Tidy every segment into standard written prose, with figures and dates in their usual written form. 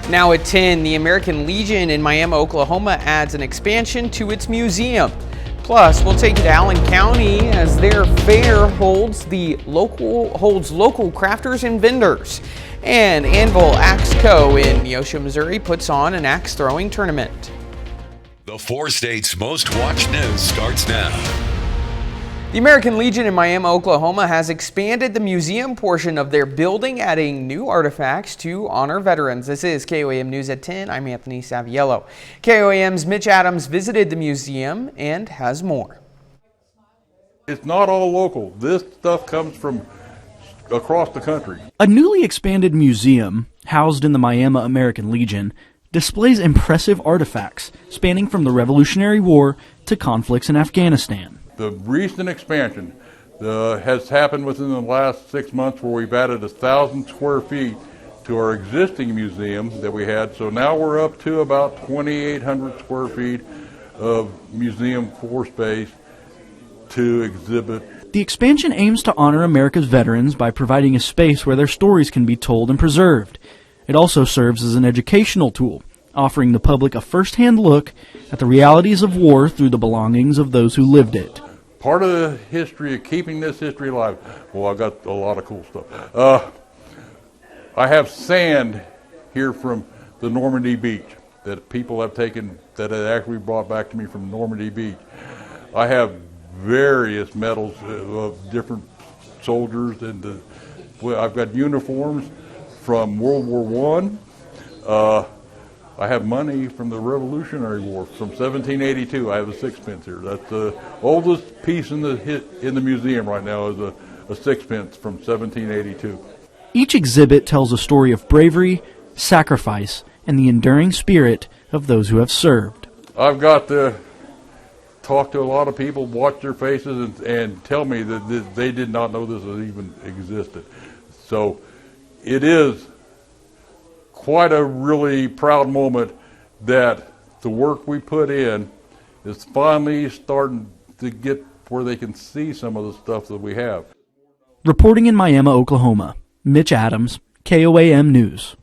Now at 10, the American Legion in Miami, Oklahoma adds an expansion to its museum. Plus, we'll take you to Allen County as their fair holds local crafters and vendors. And Anvil Axe Co. in Neosho, Missouri puts on an axe throwing tournament. The 4 states' most watched news starts now. The American Legion in Miami, Oklahoma has expanded the museum portion of their building, adding new artifacts to honor veterans. This is KOAM News at 10. I'm Anthony Saviello. KOAM's Mitch Adams visited the museum and has more. It's not all local. This stuff comes from across the country. A newly expanded museum, housed in the Miami American Legion, displays impressive artifacts spanning from the Revolutionary War to conflicts in Afghanistan. The recent expansion has happened within the last 6 months, where we've added 1,000 square feet to our existing museum that we had. So now we're up to about 2,800 square feet of museum floor space to exhibit. The expansion aims to honor America's veterans by providing a space where their stories can be told and preserved. It also serves as an educational tool, offering the public a first-hand look at the realities of war through the belongings of those who lived it. Part of the history of keeping this history alive, well, I got a lot of cool stuff. I have sand here from the Normandy Beach that people have taken, that had actually brought back to me from Normandy Beach. I have various medals of different soldiers, and I've got uniforms from World War I. I have money from the Revolutionary War from 1782. I have a 6-pence here. That's the oldest piece in the museum right now, is a 6-pence from 1782. Each exhibit tells a story of bravery, sacrifice, and the enduring spirit of those who have served. I've got to talk to a lot of people, watch their faces, and tell me that they did not know this even existed. So it is quite a really proud moment that the work we put in is finally starting to get where they can see some of the stuff that we have. Reporting in Miami, Oklahoma, Mitch Adams, KOAM News.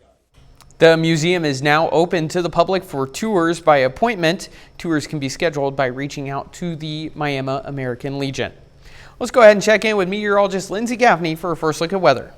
The museum is now open to the public for tours by appointment. Tours can be scheduled by reaching out to the Miami American Legion. Let's go ahead and check in with meteorologist Lindsay Gaffney for a first look at weather.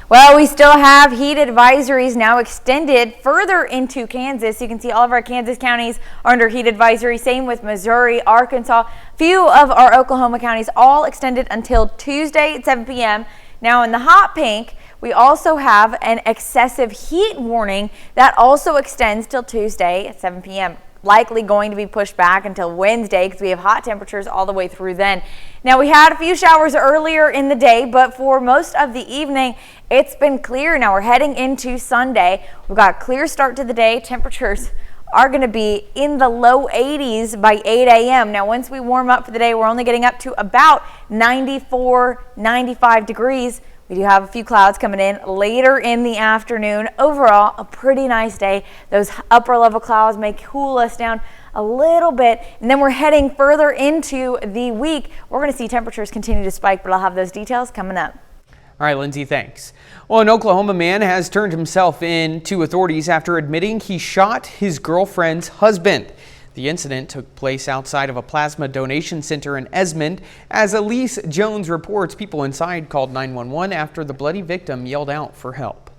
Well, we still have heat advisories now extended further into Kansas. You can see all of our Kansas counties are under heat advisory. Same with Missouri, Arkansas. Few of our Oklahoma counties all extended until Tuesday at 7 p.m. Now in the hot pink, we also have an excessive heat warning that also extends till Tuesday at 7 p.m. Likely going to be pushed back until Wednesday because we have hot temperatures all the way through then. Now we had a few showers earlier in the day, but for most of the evening it's been clear. Now we're heading into Sunday. We've got a clear start to the day. Temperatures are going to be in the low 80s by 8 a.m. Now once we warm up for the day, we're only getting up to about 94, 95 degrees. We do have a few clouds coming in later in the afternoon. Overall, a pretty nice day. Those upper level clouds may cool us down a little bit, and then we're heading further into the week. We're going to see temperatures continue to spike, but I'll have those details coming up. All right, Lindsay, thanks. Well, an Oklahoma man has turned himself in to authorities after admitting he shot his girlfriend's husband. The incident took place outside of a plasma donation center in Esmond. As Elise Jones reports, people inside called 911 after the bloody victim yelled out for help.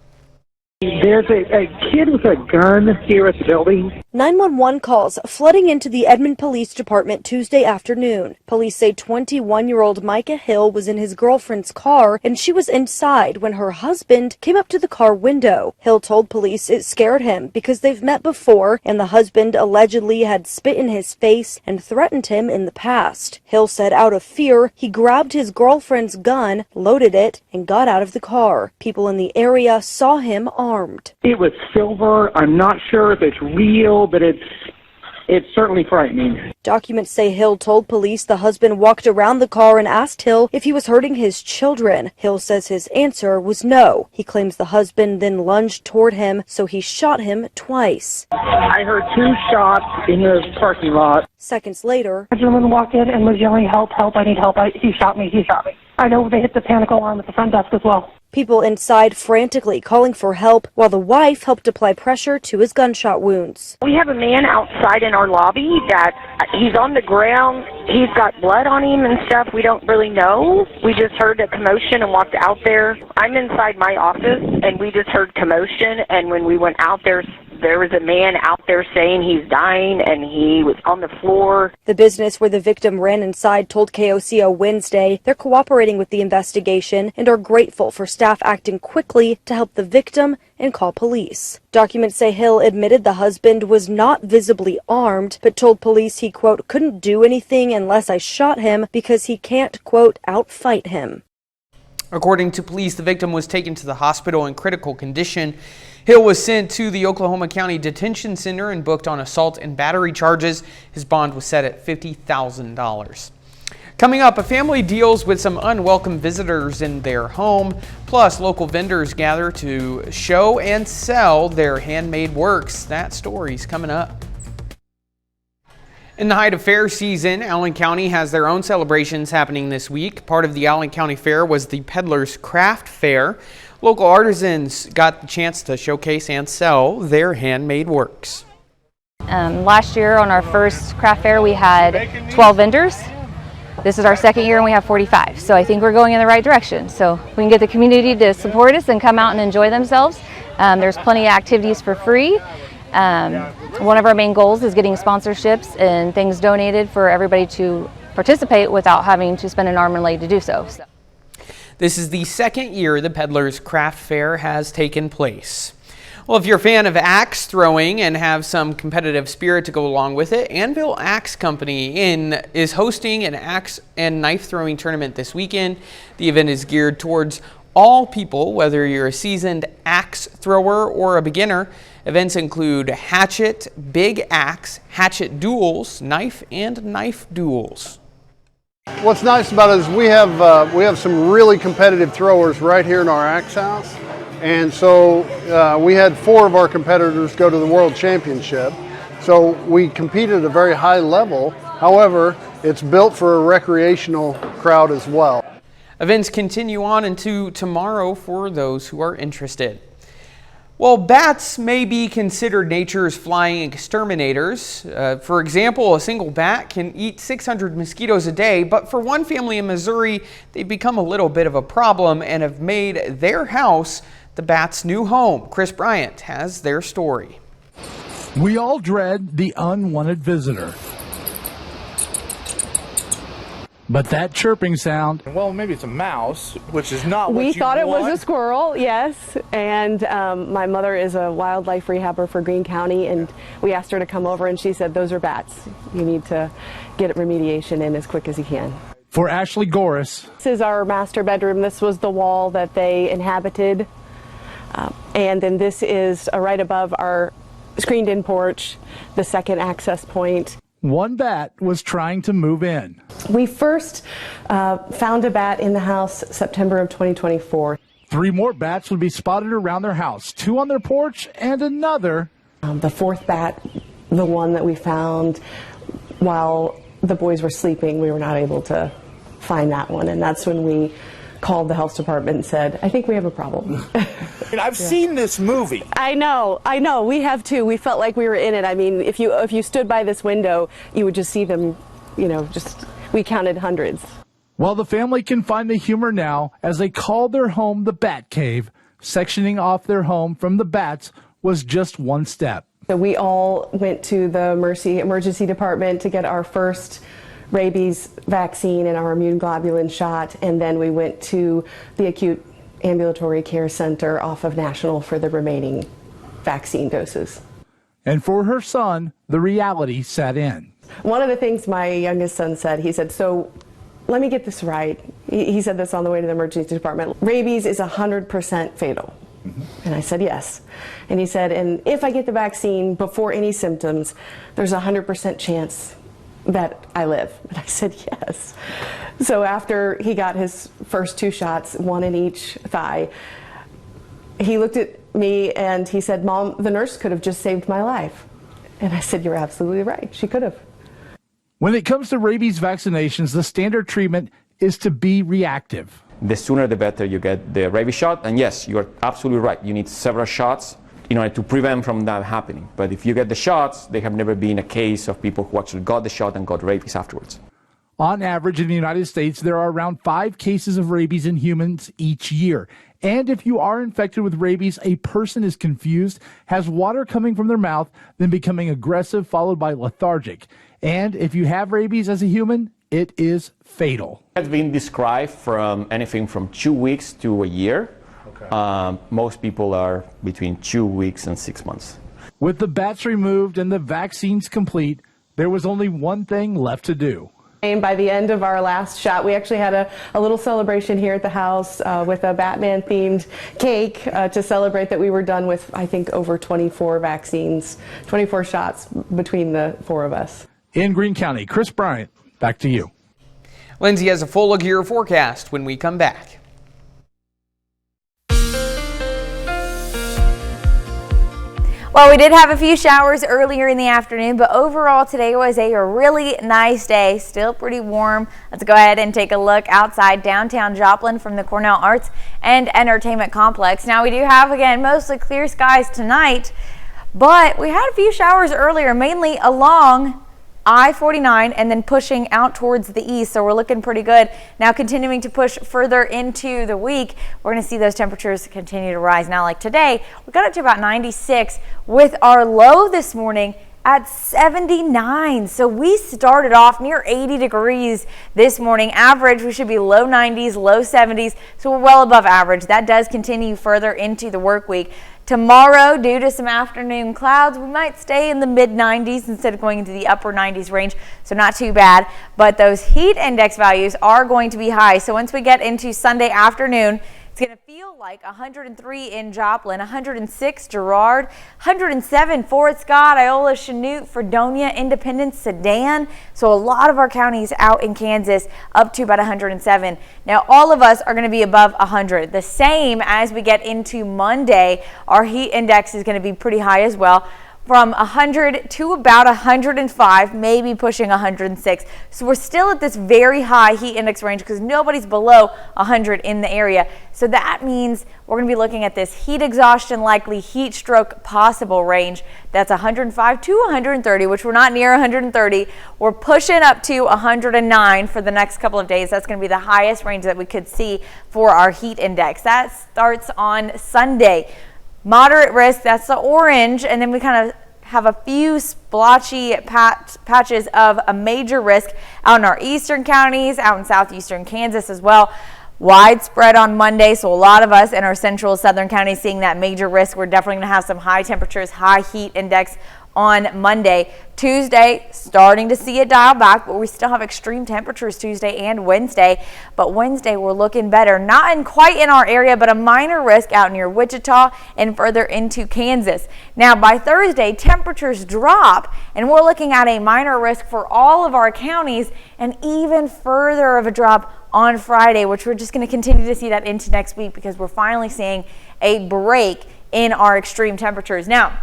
There's a kid with a gun here at the building. 911 calls flooding into the Edmond Police Department Tuesday afternoon. Police say 21-year-old Micah Hill was in his girlfriend's car and she was inside when her husband came up to the car window. Hill told police it scared him because they've met before and the husband allegedly had spit in his face and threatened him in the past. Hill said out of fear, he grabbed his girlfriend's gun, loaded it, and got out of the car. People in the area saw him armed. It was silver. I'm not sure if it's real, but it's certainly frightening. Documents say Hill told police the husband walked around the car and asked Hill if he was hurting his children. Hill says his answer was no. He claims the husband then lunged toward him, so he shot him twice. I heard 2 shots in the parking lot. Seconds later, a gentleman walked in and was yelling, "Help, help, I need help, he shot me, he shot me." I know they hit the panic alarm at the front desk as well. People inside frantically calling for help, while the wife helped apply pressure to his gunshot wounds. We have a man outside in our lobby that he's on the ground. He's got blood on him and stuff. We don't really know. We just heard a commotion and walked out there. I'm inside my office, and we just heard commotion, and when we went out there was a man out there saying he's dying, and he was on the floor. The business where the victim ran inside told KOCO Wednesday they're cooperating with the investigation and are grateful for staff acting quickly to help the victim and call police. Documents say Hill admitted the husband was not visibly armed, but told police he, quote, couldn't do anything unless I shot him because he can't, quote, outfight him. According to police, the victim was taken to the hospital in critical condition. Hill was sent to the Oklahoma County Detention Center and booked on assault and battery charges. His bond was set at $50,000. Coming up, a family deals with some unwelcome visitors in their home. Plus, local vendors gather to show and sell their handmade works. That story's coming up. In the height of fair season, Allen County has their own celebrations happening this week. Part of the Allen County Fair was the Peddler's Craft Fair. Local artisans got the chance to showcase and sell their handmade works. Last year on our first craft fair we had 12 vendors. This is our second year and we have 45. So I think we're going in the right direction. So we can get the community to support us and come out and enjoy themselves. There's plenty of activities for free. One of our main goals is getting sponsorships and things donated for everybody to participate without having to spend an arm and leg to do so. This is the second year the Peddler's Craft Fair has taken place. Well, if you're a fan of axe throwing and have some competitive spirit to go along with it, Anvil Axe Company is hosting an axe and knife throwing tournament this weekend. The event is geared towards all people, whether you're a seasoned axe thrower or a beginner. Events include hatchet, big axe, hatchet duels, knife, and knife duels. What's nice about it is we have some really competitive throwers right here in our axe house, and so we had 4 of our competitors go to the World Championship. So we compete at a very high level. However, it's built for a recreational crowd as well. Events continue on into tomorrow for those who are interested. Well, bats may be considered nature's flying exterminators. For example, a single bat can eat 600 mosquitoes a day, but for one family in Missouri, they've become a little bit of a problem and have made their house the bat's new home. Chris Bryant has their story. We all dread the unwanted visitor. But that chirping sound, well, maybe it's a mouse, which is not what we thought it want. was a squirrel, yes. And my mother is a wildlife rehabber for Greene County, and we asked her to come over, and she said, those are bats. You need to get remediation in as quick as you can. For Ashley Goris, This is our master bedroom. This was the wall that they inhabited. And then this is right above our screened-in porch, the second access point. one bat was trying to move in. We first found a bat in the house September of 2024. 3 more bats would be spotted around their house, 2 on their porch and another. The 4th bat, the one that we found while the boys were sleeping, we were not able to find that one. And that's when we called the health department and said, I think we have a problem. I've seen this movie. I know, we have too. We felt like we were in it. I mean, if you stood by this window, you would just see them, we counted hundreds. Well, the family can find the humor now as they call their home the Bat Cave. Sectioning off their home from the bats was just one step. So we all went to the Mercy Emergency Department to get our first rabies vaccine and our immune globulin shot, and then we went to the acute ambulatory care center off of National for the remaining vaccine doses. And for her son, the reality set in. One of the things my youngest son said, he said, so let me get this right. He said this on the way to the emergency department. Rabies is 100% fatal. And I said, yes. And he said, and if I get the vaccine before any symptoms, there's a 100% chance that I live. And I said, yes. So after he got his first 2 shots, 1 in each thigh, he looked at me and he said, Mom, the nurse could have just saved my life. And I said, you're absolutely right. She could have. When it comes to rabies vaccinations, the standard treatment is to be reactive. the sooner the better you get the rabies shot. And yes, you are absolutely right. You need several shots in order to prevent from that happening. But if you get the shots, there have never been a case of people who actually got the shot and got rabies afterwards. On average, in the United States, there are around 5 cases of rabies in humans each year. And if you are infected with rabies, a person is confused, has water coming from their mouth, then becoming aggressive, followed by lethargic. And if you have rabies as a human, it is fatal. It's been described from anything from 2 weeks to a year. Most people are between 2 weeks and 6 months. With the bats removed and the vaccines complete, there was only one thing left to do. And by the end of our last shot, we actually had a little celebration here at the house with a Batman-themed cake to celebrate that we were done with, I think, over 24 vaccines, 24 shots between the 4 of us. In Greene County, Chris Bryant, back to you. Lindsay has a full look at your forecast when we come back. Well, we did have a few showers earlier in the afternoon, but overall today was a really nice day. Still pretty warm. Let's go ahead and take a look outside downtown Joplin from the Cornell Arts and Entertainment Complex. Now we do have, again, mostly clear skies tonight, but we had a few showers earlier, mainly along I-49 and then pushing out towards the east, so we're looking pretty good. Now continuing to push further into the week, we're going to see those temperatures continue to rise. Now like today, we got up to about 96 with our low this morning at 79. So we started off near 80 degrees this morning. Average, we should be low 90s, low 70s, so we're well above average. That does continue further into the work week. Tomorrow, due to some afternoon clouds, we might stay in the mid-90s instead of going into the upper 90s range, so not too bad. But those heat index values are going to be high. So once we get into Sunday afternoon, it's going to feel like 103 in Joplin, 106 Girard, 107 Fort Scott, Iola, Chanute, Fredonia, Independence, Sedan. So a lot of our counties out in Kansas up to about 107. Now all of us are going to be above 100. The same as we get into Monday, our heat index is going to be pretty high as well. From 100 to about 105, maybe pushing 106. So we're still at this very high heat index range because nobody's below 100 in the area. So that means we're going to be looking at this heat exhaustion, likely heat stroke possible range. That's 105 to 130, which we're not near 130. We're pushing up to 109 for the next couple of days. That's going to be the highest range that we could see for our heat index. That starts on Sunday. Moderate risk, that's the orange, and then we kind of have a few splotchy patches of a major risk out in our eastern counties, out in southeastern Kansas as well. Widespread on Monday, so a lot of us in our central southern counties seeing that major risk. We're definitely going to have some high temperatures, high heat index on Monday. Tuesday, starting to see it dial back, but we still have extreme temperatures Tuesday and Wednesday. But Wednesday, we're looking better. Not quite in our area, but a minor risk out near Wichita and further into Kansas. Now, by Thursday, temperatures drop, and we're looking at a minor risk for all of our counties and even further of a drop on Friday, which we're just going to continue to see that into next week because we're finally seeing a break in our extreme temperatures. Now,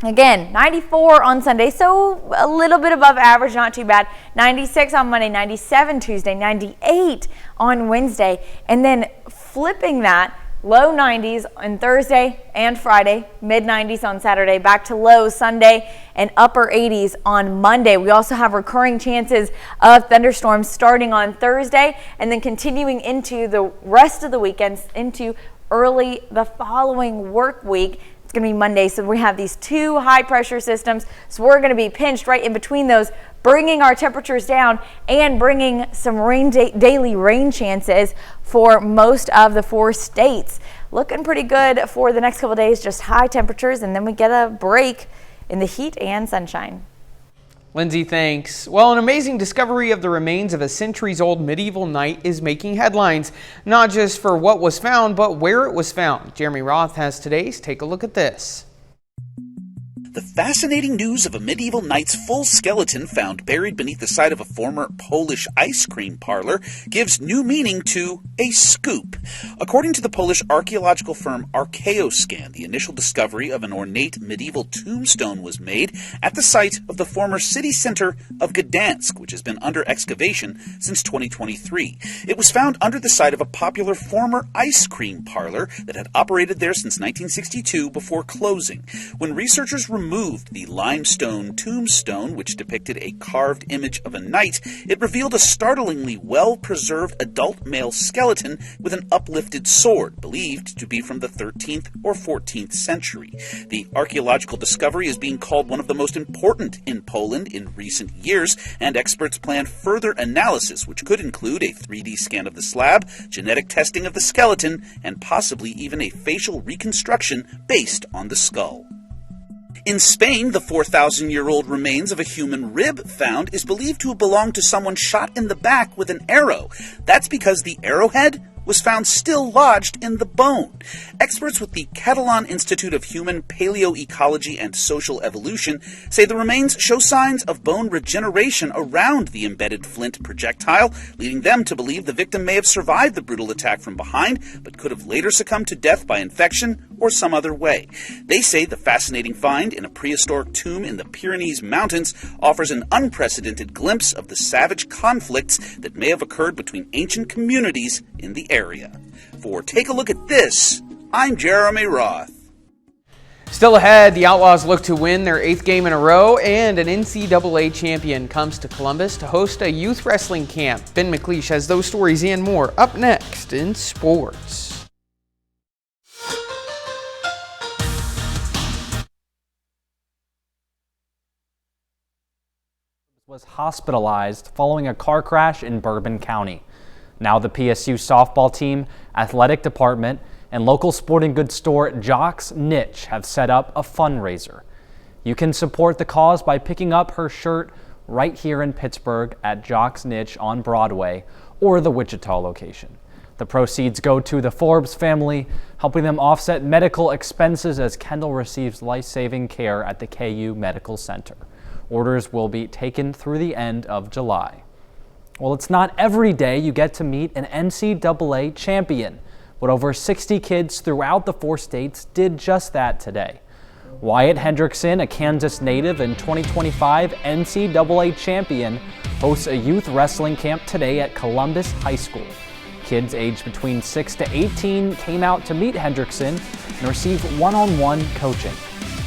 again, 94 on Sunday, so a little bit above average, not too bad. 96 on Monday, 97 Tuesday, 98 on Wednesday, and then flipping that, low 90s on Thursday and Friday, mid 90s on Saturday, back to lows Sunday, and upper 80s on Monday. We also have recurring chances of thunderstorms starting on Thursday and then continuing into the rest of the weekends into early the following work week. It's going to be Monday, so we have these two high pressure systems, so we're going to be pinched right in between those, bringing our temperatures down and bringing some daily rain chances for most of the 4 states. Looking pretty good for the next couple of days, just high temperatures, and then we get a break in the heat and sunshine. Lindsay, thanks. Well, an amazing discovery of the remains of a centuries-old medieval knight is making headlines, not just for what was found, but where it was found. Jeremy Roth has today's Take a Look at This. The fascinating news of a medieval knight's full skeleton found buried beneath the site of a former Polish ice cream parlor gives new meaning to a scoop. According to the Polish archaeological firm Archaeoscan, the initial discovery of an ornate medieval tombstone was made at the site of the former city center of Gdansk, which has been under excavation since 2023. It was found under the site of a popular former ice cream parlor that had operated there since 1962 before closing. When researchers removed the limestone tombstone, which depicted a carved image of a knight, it revealed a startlingly well-preserved adult male skeleton with an uplifted sword, believed to be from the 13th or 14th century. The archaeological discovery is being called one of the most important in Poland in recent years, and experts plan further analysis, which could include a 3D scan of the slab, genetic testing of the skeleton, and possibly even a facial reconstruction based on the skull. In Spain, the 4,000-year-old remains of a human rib found is believed to have belonged to someone shot in the back with an arrow. That's because the arrowhead was found still lodged in the bone. Experts with the Catalan Institute of Human Paleoecology and Social Evolution say the remains show signs of bone regeneration around the embedded flint projectile, leading them to believe the victim may have survived the brutal attack from behind, but could have later succumbed to death by infection or some other way. They say the fascinating find in a prehistoric tomb in the Pyrenees Mountains offers an unprecedented glimpse of the savage conflicts that may have occurred between ancient communities in the area. For Take a Look at This, I'm Jeremy Roth. Still ahead, the Outlaws look to win their 8th game in a row, and an NCAA champion comes to Columbus to host a youth wrestling camp. Ben McLeish has those stories and more up next in sports. Was hospitalized following a car crash in Bourbon County. Now the PSU softball team, athletic department, and local sporting goods store Jock's Niche have set up a fundraiser. You can support the cause by picking up her shirt right here in Pittsburgh at Jock's Niche on Broadway or the Wichita location. The proceeds go to the Forbes family, helping them offset medical expenses as Kendall receives life-saving care at the KU Medical Center. Orders will be taken through the end of July. Well, it's not every day you get to meet an NCAA champion, but over 60 kids throughout the 4 states did just that today. Wyatt Hendrickson, a Kansas native and 2025 NCAA champion, hosts a youth wrestling camp today at Columbus High School. Kids aged between 6 to 18 came out to meet Hendrickson and receive one-on-one coaching.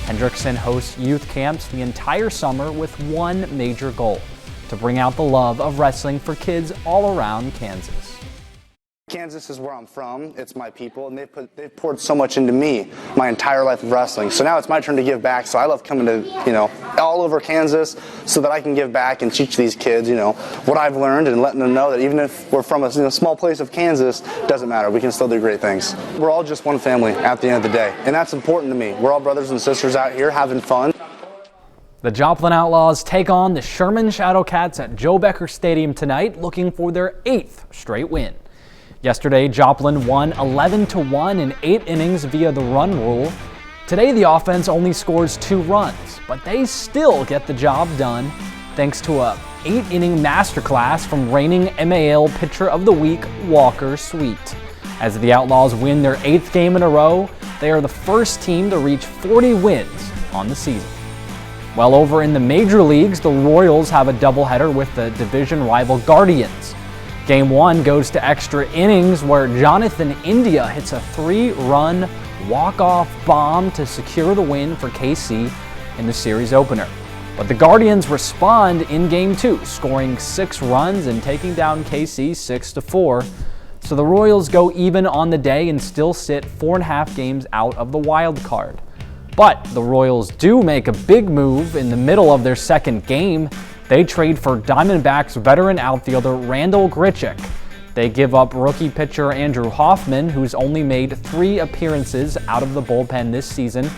Hendrickson hosts youth camps the entire summer with one major goal: to bring out the love of wrestling for kids all around Kansas. Kansas is where I'm from. It's my people, and they've poured so much into me my entire life of wrestling. So now it's my turn to give back. So I love coming to, all over Kansas so that I can give back and teach these kids, what I've learned, and letting them know that even if we're from a small place of Kansas, doesn't matter. We can still do great things. We're all just one family at the end of the day, and that's important to me. We're all brothers and sisters out here having fun. The Joplin Outlaws take on the Sherman Shadowcats at Joe Becker Stadium tonight, looking for their 8th straight win. Yesterday, Joplin won 11-1 in 8 innings via the run rule. Today, the offense only scores 2 runs, but they still get the job done thanks to a 8-inning masterclass from reigning MAL Pitcher of the Week, Walker Sweet. As the Outlaws win their 8th game in a row, they are the first team to reach 40 wins on the season. Well, over in the major leagues, the Royals have a doubleheader with the division rival Guardians. Game 1 goes to extra innings where Jonathan India hits a 3-run walk-off bomb to secure the win for KC in the series opener. But the Guardians respond in Game 2, scoring 6 runs and taking down KC 6-4. So the Royals go even on the day and still sit 4.5 games out of the wild card. But the Royals do make a big move in the middle of their second game. They trade for Diamondbacks veteran outfielder Randall Grichuk. They give up rookie pitcher Andrew Hoffman, who's only made 3 appearances out of the bullpen this season.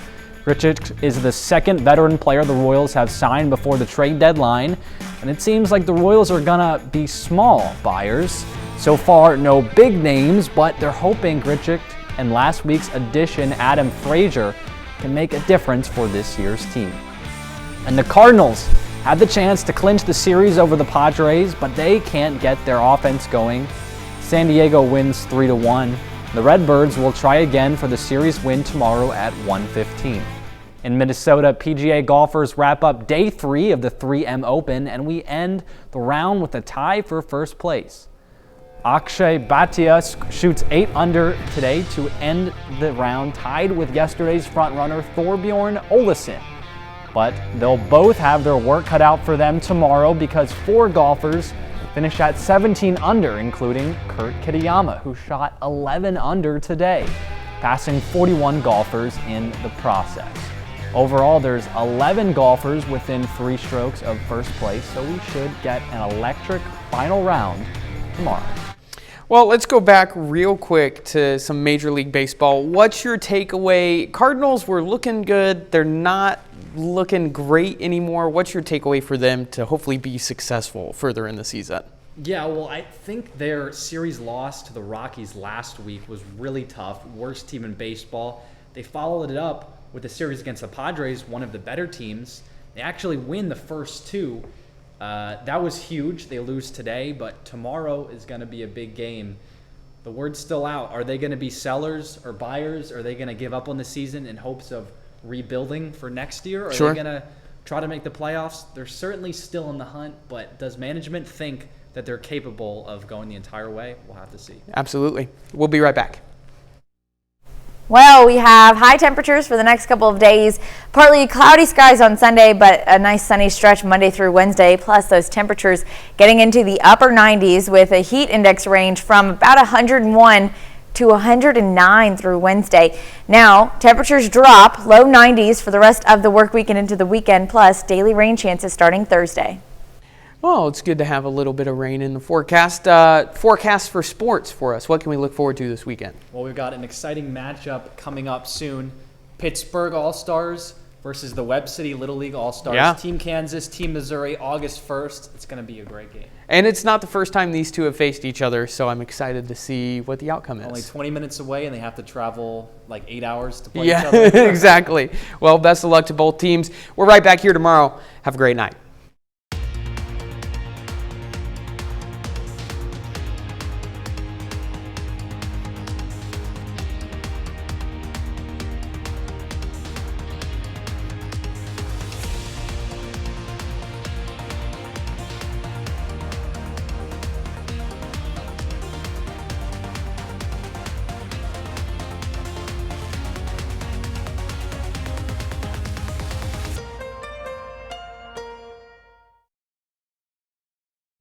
Grichuk is the second veteran player the Royals have signed before the trade deadline, and it seems like the Royals are gonna be small buyers. So far, no big names, but they're hoping Grichuk and last week's addition, Adam Frazier, can make a difference for this year's team. And the Cardinals had the chance to clinch the series over the Padres, but they can't get their offense going. San Diego wins 3-1. The Redbirds will try again for the series win tomorrow at 1:15. In Minnesota, PGA golfers wrap up day 3 of the 3M Open, and we end the round with a tie for first place. Akshay Bhatia shoots 8 under today to end the round, tied with yesterday's frontrunner Thorbjorn Olesen. But they'll both have their work cut out for them tomorrow because 4 golfers finish at 17 under, including Kurt Kitayama, who shot 11 under today, passing 41 golfers in the process. Overall, there's 11 golfers within 3 strokes of first place, so we should get an electric final round tomorrow. Well, let's go back real quick to some Major League Baseball. What's your takeaway? Cardinals were looking good. They're not looking great anymore. What's your takeaway for them to hopefully be successful further in the season? Yeah, well, I think their series loss to the Rockies last week was really tough. Worst team in baseball. They followed it up with a series against the Padres, one of the better teams. They actually win the first 2. That was huge. They lose today, but tomorrow is going to be a big game. The word's still out. Are they going to be sellers or buyers? Are they going to give up on the season in hopes of rebuilding for next year? Are they going to try to make the playoffs? They're certainly still in the hunt, but does management think that they're capable of going the entire way? We'll have to see. Absolutely. We'll be right back. Well, we have high temperatures for the next couple of days. Partly cloudy skies on Sunday, but a nice sunny stretch Monday through Wednesday. Plus those temperatures getting into the upper 90s with a heat index range from about 101 to 109 through Wednesday. Now, temperatures drop, low 90s for the rest of the work week and into the weekend, plus daily rain chances starting Thursday. Well, it's good to have a little bit of rain in the forecast. Forecast for sports for us. What can we look forward to this weekend? Well, we've got an exciting matchup coming up soon. Pittsburgh All-Stars versus the Webb City Little League All-Stars. Yeah. Team Kansas, Team Missouri, August 1st. It's going to be a great game. And it's not the first time these two have faced each other, so I'm excited to see what the outcome is. Only 20 minutes away, and they have to travel like 8 hours to play each other. Yeah, exactly. Well, best of luck to both teams. We're right back here tomorrow. Have a great night.